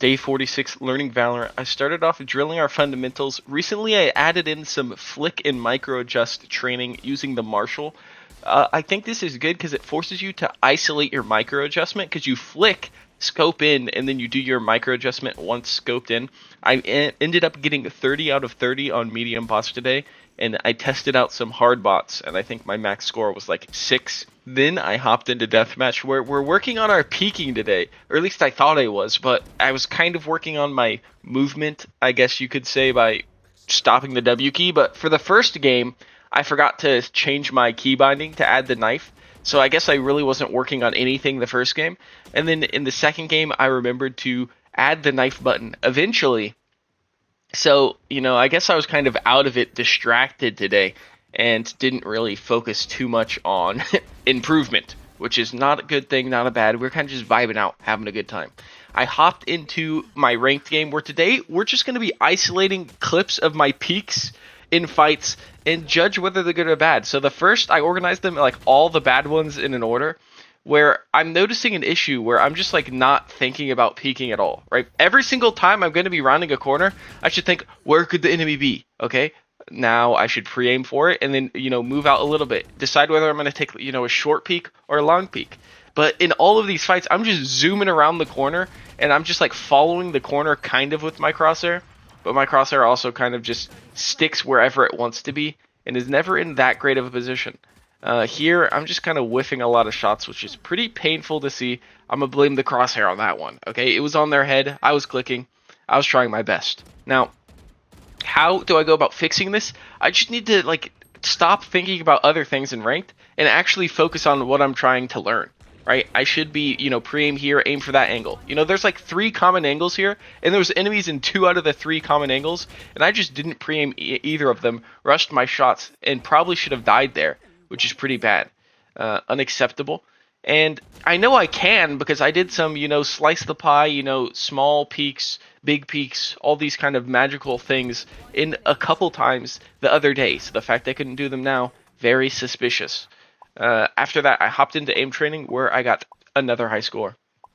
Day 46, learning Valorant. I started off drilling our fundamentals. Recently, I added in some flick and micro adjust training using the Marshall. I think this is good because it forces you to isolate your micro adjustment because you flick, scope in, and then you do your micro adjustment once scoped in. I ended up getting 30 out of 30 on medium bots today, and I tested out some hard bots, and I think my max score was like 6. Then I hopped into deathmatch where we're working on our peaking today, or at least I thought I was, but I was kind of working on my movement, I guess you could say, by stopping the W key. But for the first game, I forgot to change my key binding to add the knife, so I guess I really wasn't working on anything the first game. And then in the second game, I remembered to add the knife button eventually. So, I guess I was kind of out of it, distracted today, and didn't really focus too much on improvement, which is not a good thing, not a bad. We're kind of just vibing out, having a good time. I hopped into my ranked game where today we're just going to be isolating clips of my peaks in fights and judge whether they're good or bad. So the first, I organized them like all the bad ones in an order, where I'm noticing an issue where I'm just like not thinking about peeking at all, right? Every single time I'm going to be rounding a corner, I should think, where could the enemy be? Okay, now I should pre-aim for it and then, move out a little bit. Decide whether I'm going to take, a short peek or a long peek. But in all of these fights, I'm just zooming around the corner and I'm just like following the corner kind of with my crosshair. But my crosshair also kind of just sticks wherever it wants to be and is never in that great of a position. Here, I'm just kind of whiffing a lot of shots, which is pretty painful to see. I'm going to blame the crosshair on that one, okay? It was on their head. I was clicking. I was trying my best. Now, how do I go about fixing this? I just need to, stop thinking about other things in ranked and actually focus on what I'm trying to learn, right? I should be, pre-aim here, aim for that angle. There's like 3 common angles here, and there was enemies in 2 out of the 3 common angles, and I just didn't pre-aim either of them, rushed my shots, and probably should have died there, which is pretty bad. Unacceptable. And I know I can because I did some, slice the pie, small peaks, big peaks, all these kind of magical things in a couple times the other day. So the fact I couldn't do them now, very suspicious. After that, I hopped into aim training where I got another high score.